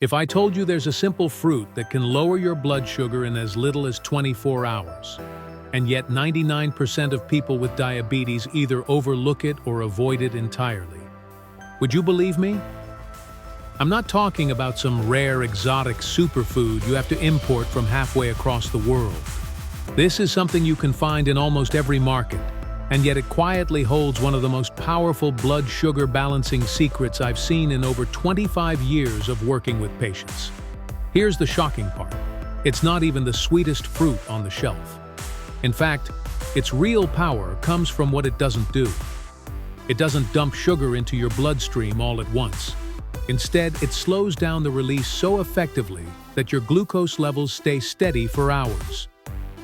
If I told you there's a simple fruit that can lower your blood sugar in as little as 24 hours, and yet 99% of people with diabetes either overlook it or avoid it entirely, would you believe me? I'm not talking about some rare exotic superfood you have to import from halfway across the world. This is something you can find in almost every market, and yet it quietly holds one of the most powerful blood sugar balancing secrets I've seen in over 25 years of working with patients. Here's the shocking part. It's not even the sweetest fruit on the shelf. In fact, its real power comes from what it doesn't do. It doesn't dump sugar into your bloodstream all at once. Instead, it slows down the release so effectively that your glucose levels stay steady for hours,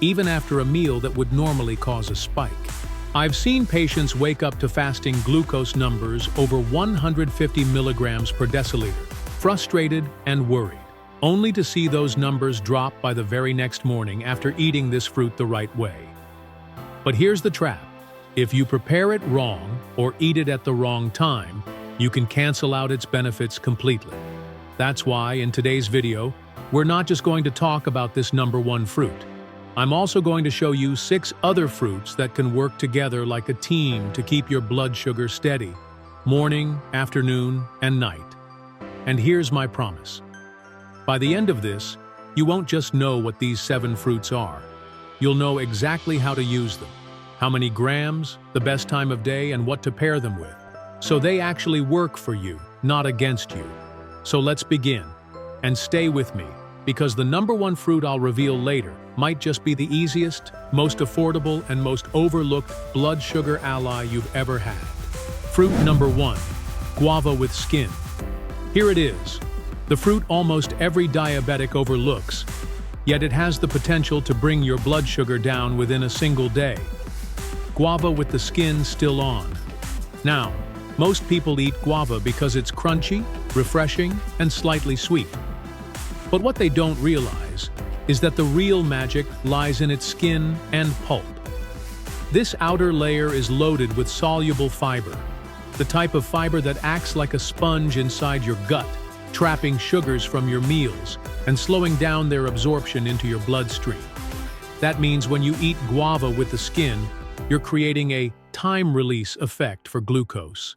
even after a meal that would normally cause a spike. I've seen patients wake up to fasting glucose numbers over 150 milligrams per deciliter, frustrated and worried, only to see those numbers drop by the very next morning after eating this fruit the right way. But here's the trap. If you prepare it wrong or eat it at the wrong time, you can cancel out its benefits completely. That's why in today's video, we're not just going to talk about this number one fruit. I'm also going to show you 6 other fruits that can work together like a team to keep your blood sugar steady, morning, afternoon, and night. And here's my promise. By the end of this, you won't just know what these 7 fruits are. You'll know exactly how to use them, how many grams, the best time of day, and what to pair them with. So they actually work for you, not against you. So let's begin. And stay with me, because the number one fruit I'll reveal later might just be the easiest, most affordable, and most overlooked blood sugar ally you've ever had. Fruit number 1, guava with skin. Here it is, the fruit almost every diabetic overlooks, yet it has the potential to bring your blood sugar down within a single day. Guava with the skin still on. Now, most people eat guava because it's crunchy, refreshing, and slightly sweet. But what they don't realize is that the real magic lies in its skin and pulp. This outer layer is loaded with soluble fiber, the type of fiber that acts like a sponge inside your gut, trapping sugars from your meals and slowing down their absorption into your bloodstream. That means when you eat guava with the skin, you're creating a time-release effect for glucose.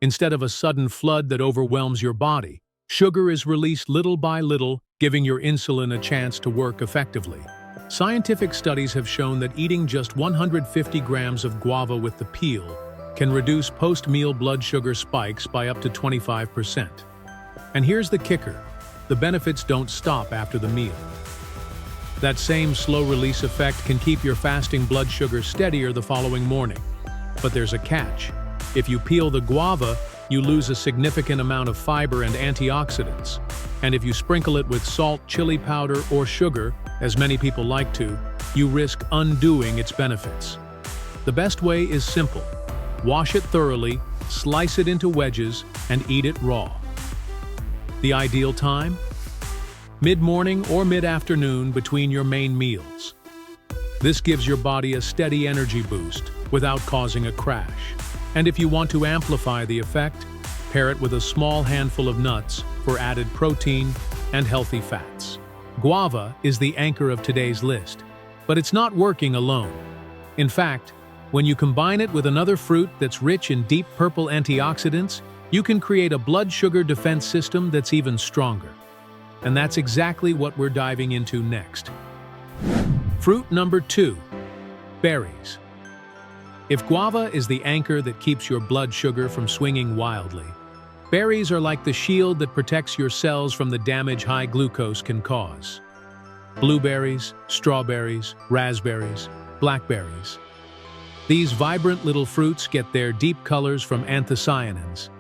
Instead of a sudden flood that overwhelms your body, sugar is released little by little, giving your insulin a chance to work effectively. Scientific studies have shown that eating just 150 grams of guava with the peel can reduce post-meal blood sugar spikes by up to 25%. And here's the kicker. The benefits don't stop after the meal. That same slow-release effect can keep your fasting blood sugar steadier the following morning. But there's a catch. If you peel the guava, you lose a significant amount of fiber and antioxidants. And if you sprinkle it with salt, chili powder, or sugar, as many people like to, you risk undoing its benefits. The best way is simple. Wash it thoroughly, slice it into wedges, and eat it raw. The ideal time? Mid-morning or mid-afternoon between your main meals. This gives your body a steady energy boost without causing a crash. And if you want to amplify the effect, pair it with a small handful of nuts for added protein and healthy fats. Guava is the anchor of today's list, but it's not working alone. In fact, when you combine it with another fruit that's rich in deep purple antioxidants, you can create a blood sugar defense system that's even stronger. And that's exactly what we're diving into next. Fruit number 2, berries. If guava is the anchor that keeps your blood sugar from swinging wildly, berries are like the shield that protects your cells from the damage high glucose can cause. Blueberries, strawberries, raspberries, blackberries. These vibrant little fruits get their deep colors from anthocyanins,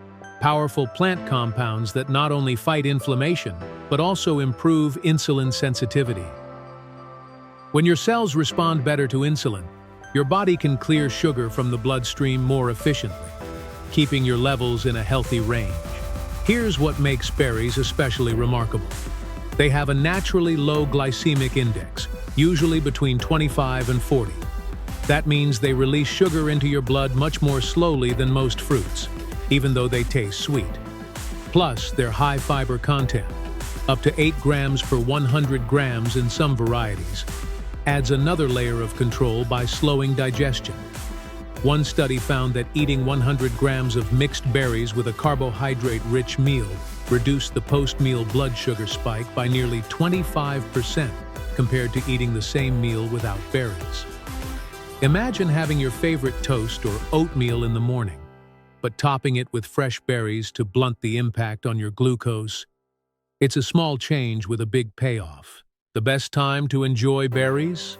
powerful plant compounds that not only fight inflammation, but also improve insulin sensitivity. When your cells respond better to insulin, your body can clear sugar from the bloodstream more efficiently, keeping your levels in a healthy range. Here's what makes berries especially remarkable. They have a naturally low glycemic index, usually between 25 and 40. That means they release sugar into your blood much more slowly than most fruits, even though they taste sweet. Plus, their high fiber content, up to 8 grams per 100 grams in some varieties, adds another layer of control by slowing digestion. One study found that eating 100 grams of mixed berries with a carbohydrate-rich meal reduced the post-meal blood sugar spike by nearly 25% compared to eating the same meal without berries. Imagine having your favorite toast or oatmeal in the morning, but topping it with fresh berries to blunt the impact on your glucose. It's a small change with a big payoff. The best time to enjoy berries?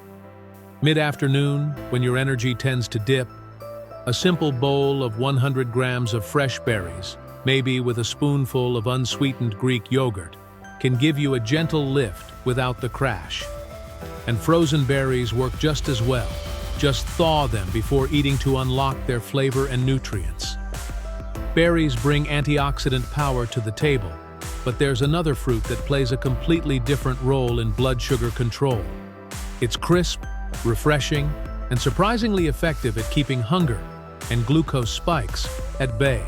Mid-afternoon, when your energy tends to dip. A simple bowl of 100 grams of fresh berries, maybe with a spoonful of unsweetened Greek yogurt, can give you a gentle lift without the crash. And frozen berries work just as well. Just thaw them before eating to unlock their flavor and nutrients. Berries bring antioxidant power to the table, but there's another fruit that plays a completely different role in blood sugar control. It's crisp, refreshing, and surprisingly effective at keeping hunger and glucose spikes at bay.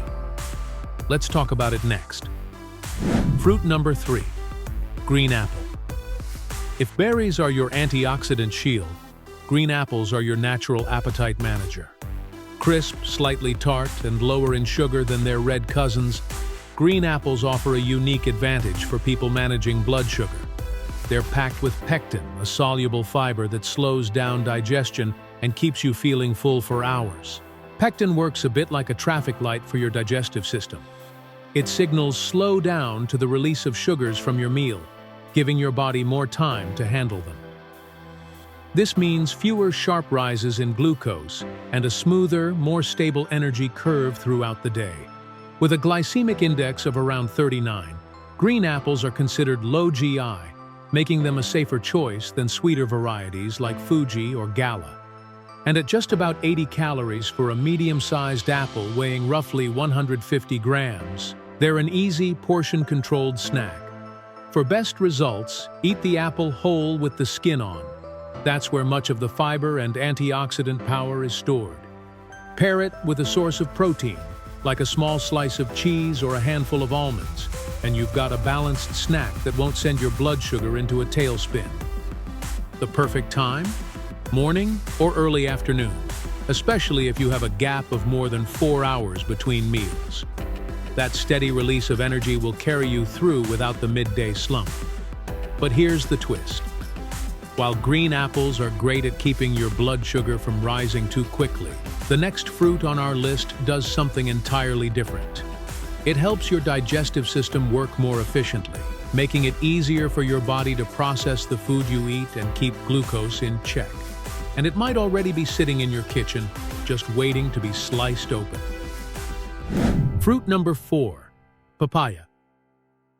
Let's talk about it next. Fruit number 3, green apple. If berries are your antioxidant shield, green apples are your natural appetite manager. Crisp, slightly tart, and lower in sugar than their red cousins, green apples offer a unique advantage for people managing blood sugar. They're packed with pectin, a soluble fiber that slows down digestion and keeps you feeling full for hours. Pectin works a bit like a traffic light for your digestive system. It signals slow down to the release of sugars from your meal, giving your body more time to handle them. This means fewer sharp rises in glucose and a smoother, more stable energy curve throughout the day. With a glycemic index of around 39, green apples are considered low GI, making them a safer choice than sweeter varieties like Fuji or Gala. And at just about 80 calories for a medium-sized apple weighing roughly 150 grams, they're an easy, portion-controlled snack. For best results, eat the apple whole with the skin on. That's where much of the fiber and antioxidant power is stored. Pair it with a source of protein, like a small slice of cheese or a handful of almonds, and you've got a balanced snack that won't send your blood sugar into a tailspin. The perfect time? Morning or early afternoon, especially if you have a gap of more than 4 hours between meals. That steady release of energy will carry you through without the midday slump. But here's the twist. While green apples are great at keeping your blood sugar from rising too quickly, the next fruit on our list does something entirely different. It helps your digestive system work more efficiently, making it easier for your body to process the food you eat and keep glucose in check. And it might already be sitting in your kitchen, just waiting to be sliced open. Fruit number 4, papaya.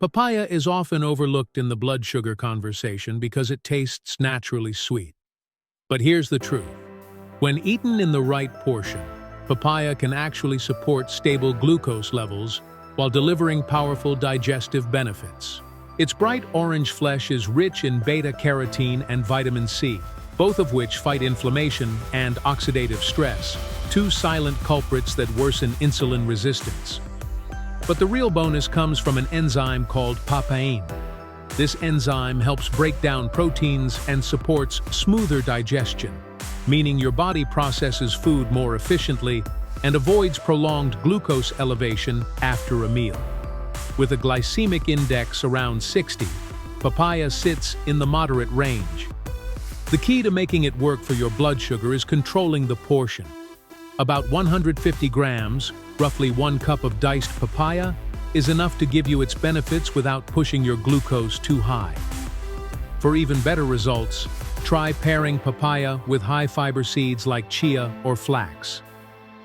Papaya is often overlooked in the blood sugar conversation because it tastes naturally sweet. But here's the truth. When eaten in the right portion, papaya can actually support stable glucose levels while delivering powerful digestive benefits. Its bright orange flesh is rich in beta-carotene and vitamin C, both of which fight inflammation and oxidative stress, two silent culprits that worsen insulin resistance. But the real bonus comes from an enzyme called papain. This enzyme helps break down proteins and supports smoother digestion, meaning your body processes food more efficiently and avoids prolonged glucose elevation after a meal. With a glycemic index around 60, papaya sits in the moderate range. The key to making it work for your blood sugar is controlling the portion. About 150 grams, roughly 1 cup of diced papaya, is enough to give you its benefits without pushing your glucose too high. For even better results, try pairing papaya with high-fiber seeds like chia or flax.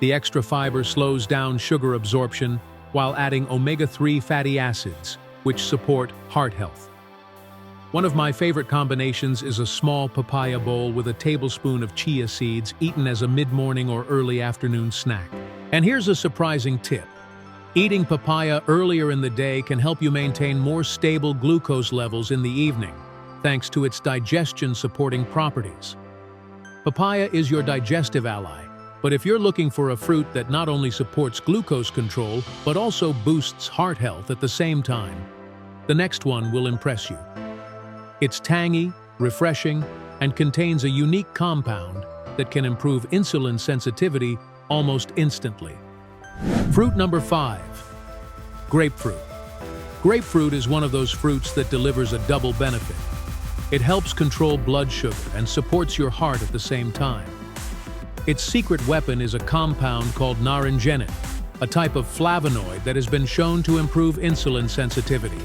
The extra fiber slows down sugar absorption while adding omega-3 fatty acids, which support heart health. One of my favorite combinations is a small papaya bowl with a tablespoon of chia seeds eaten as a mid-morning or early afternoon snack. And here's a surprising tip. Eating papaya earlier in the day can help you maintain more stable glucose levels in the evening, thanks to its digestion-supporting properties. Papaya is your digestive ally, but if you're looking for a fruit that not only supports glucose control, but also boosts heart health at the same time, The next one will impress you. It's tangy, refreshing, and contains a unique compound that can improve insulin sensitivity almost instantly. Fruit number 5. Grapefruit. Grapefruit is one of those fruits that delivers a double benefit. It helps control blood sugar and supports your heart at the same time. Its secret weapon is a compound called naringenin, a type of flavonoid that has been shown to improve insulin sensitivity.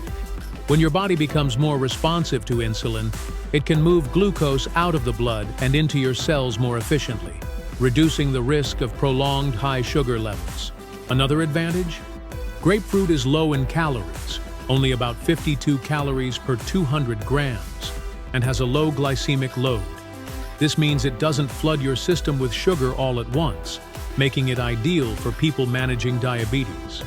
When your body becomes more responsive to insulin, it can move glucose out of the blood and into your cells more efficiently, reducing the risk of prolonged high sugar levels. Another advantage? Grapefruit is low in calories, only about 52 calories per 200 grams, and has a low glycemic load. This means it doesn't flood your system with sugar all at once, making it ideal for people managing diabetes.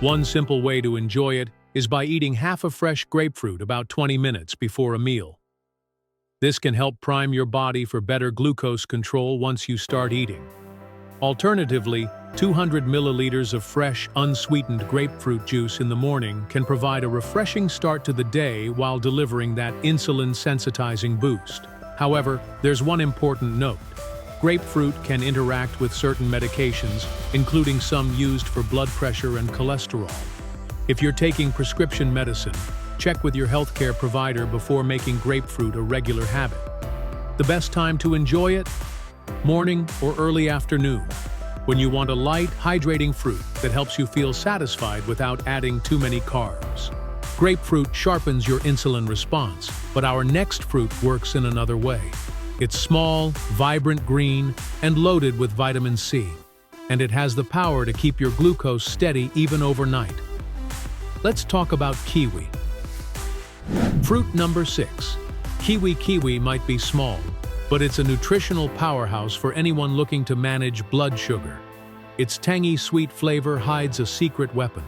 One simple way to enjoy it is by eating half a fresh grapefruit about 20 minutes before a meal. This can help prime your body for better glucose control once you start eating. Alternatively, 200 milliliters of fresh, unsweetened grapefruit juice in the morning can provide a refreshing start to the day while delivering that insulin-sensitizing boost. However, there's one important note. Grapefruit can interact with certain medications, including some used for blood pressure and cholesterol. If you're taking prescription medicine, check with your healthcare provider before making grapefruit a regular habit. The best time to enjoy it? Morning or early afternoon, when you want a light, hydrating fruit that helps you feel satisfied without adding too many carbs. Grapefruit sharpens your insulin response, but our next fruit works in another way. It's small, vibrant green, and loaded with vitamin C, and it has the power to keep your glucose steady even overnight. Let's talk about kiwi. Fruit number 6. Kiwi might be small, but it's a nutritional powerhouse for anyone looking to manage blood sugar. Its tangy, sweet flavor hides a secret weapon,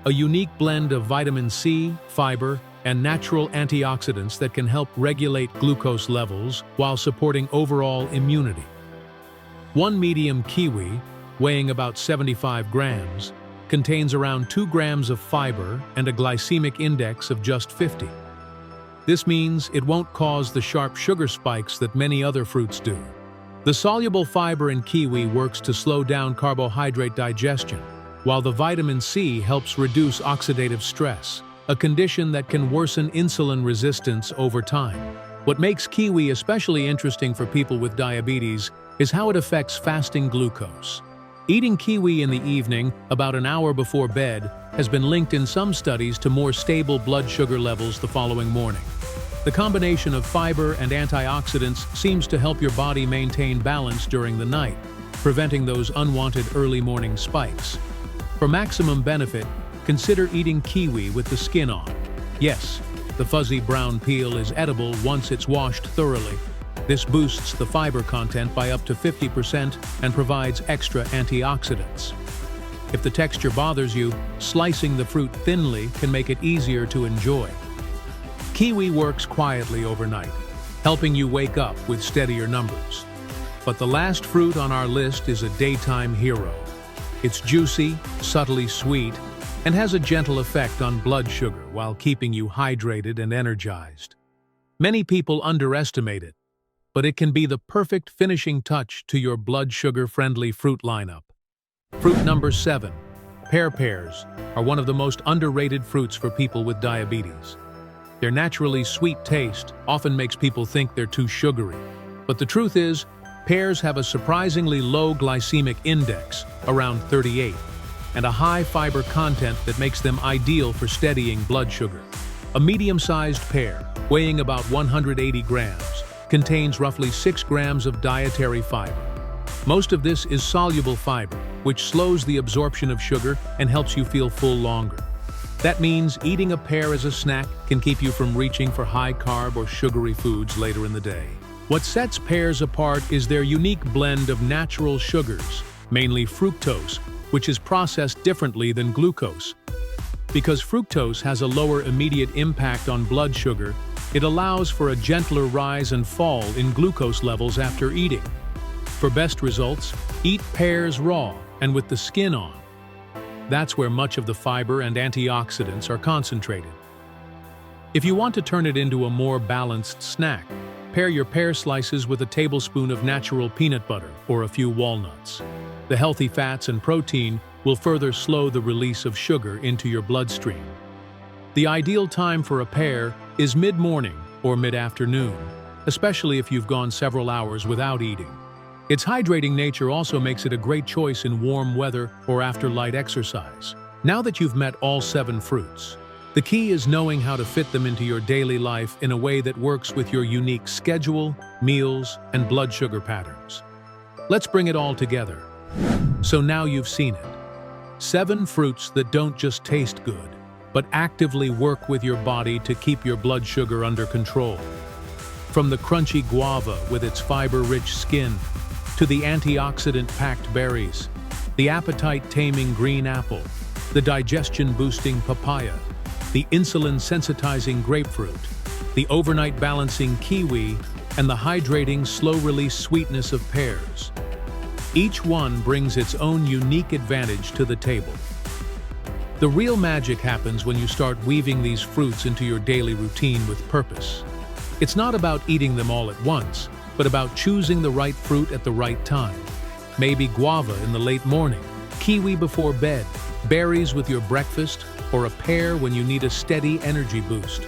a unique blend of vitamin C, fiber, and natural antioxidants that can help regulate glucose levels while supporting overall immunity. One medium kiwi, weighing about 75 grams, contains around 2 grams of fiber and a glycemic index of just 50. This means it won't cause the sharp sugar spikes that many other fruits do. The soluble fiber in kiwi works to slow down carbohydrate digestion, while the vitamin C helps reduce oxidative stress, a condition that can worsen insulin resistance over time. What makes kiwi especially interesting for people with diabetes is how it affects fasting glucose. Eating kiwi in the evening, about an hour before bed, has been linked in some studies to more stable blood sugar levels the following morning. The combination of fiber and antioxidants seems to help your body maintain balance during the night, preventing those unwanted early morning spikes. For maximum benefit, consider eating kiwi with the skin on. Yes, the fuzzy brown peel is edible once it's washed thoroughly. This boosts the fiber content by up to 50% and provides extra antioxidants. If the texture bothers you, slicing the fruit thinly can make it easier to enjoy. Kiwi works quietly overnight, helping you wake up with steadier numbers. But the last fruit on our list is a daytime hero. It's juicy, subtly sweet, and has a gentle effect on blood sugar while keeping you hydrated and energized. Many people underestimate it, but it can be the perfect finishing touch to your blood sugar-friendly fruit lineup. Fruit number 7. Pears are one of the most underrated fruits for people with diabetes. Their naturally sweet taste often makes people think they're too sugary. But the truth is, pears have a surprisingly low glycemic index, around 38, and a high fiber content that makes them ideal for steadying blood sugar. A medium-sized pear, weighing about 180 grams, contains roughly 6 grams of dietary fiber. Most of this is soluble fiber, which slows the absorption of sugar and helps you feel full longer. That means eating a pear as a snack can keep you from reaching for high-carb or sugary foods later in the day. What sets pears apart is their unique blend of natural sugars, mainly fructose, which is processed differently than glucose. Because fructose has a lower immediate impact on blood sugar, it allows for a gentler rise and fall in glucose levels after eating. For best results, eat pears raw and with the skin on. That's where much of the fiber and antioxidants are concentrated. If you want to turn it into a more balanced snack, pair your pear slices with a tablespoon of natural peanut butter or a few walnuts. The healthy fats and protein will further slow the release of sugar into your bloodstream. The ideal time for a pear is mid-morning or mid-afternoon, especially if you've gone several hours without eating. Its hydrating nature also makes it a great choice in warm weather or after light exercise. Now that you've met all 7 fruits, the key is knowing how to fit them into your daily life in a way that works with your unique schedule, meals, and blood sugar patterns. Let's bring it all together. So now you've seen it. 7 fruits that don't just taste good, but actively work with your body to keep your blood sugar under control. From the crunchy guava with its fiber-rich skin, to the antioxidant-packed berries, the appetite-taming green apple, the digestion-boosting papaya, the insulin-sensitizing grapefruit, the overnight-balancing kiwi, and the hydrating, slow-release sweetness of pears. Each one brings its own unique advantage to the table. The real magic happens when you start weaving these fruits into your daily routine with purpose. It's not about eating them all at once, but about choosing the right fruit at the right time. Maybe guava in the late morning, kiwi before bed, berries with your breakfast, or a pear when you need a steady energy boost.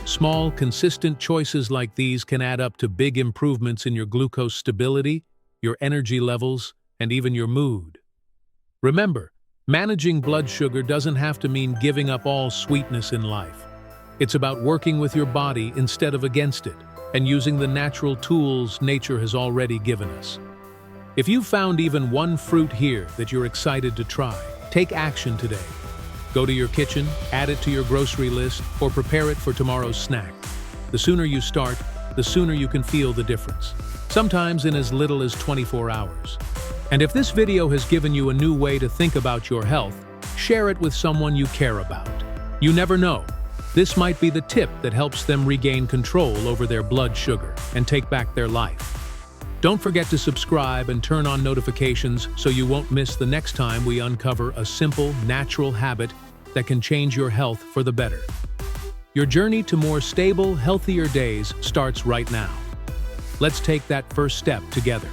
Small, consistent choices like these can add up to big improvements in your glucose stability, your energy levels, and even your mood. Remember, managing blood sugar doesn't have to mean giving up all sweetness in life. It's about working with your body instead of against it, and using the natural tools nature has already given us. If you've found even one fruit here that you're excited to try, take action today. Go to your kitchen, add it to your grocery list, or prepare it for tomorrow's snack. The sooner you start, the sooner you can feel the difference, sometimes in as little as 24 hours. And if this video has given you a new way to think about your health, share it with someone you care about. You never know. This might be the tip that helps them regain control over their blood sugar and take back their life. Don't forget to subscribe and turn on notifications so you won't miss the next time we uncover a simple, natural habit that can change your health for the better. Your journey to more stable, healthier days starts right now. Let's take that first step together.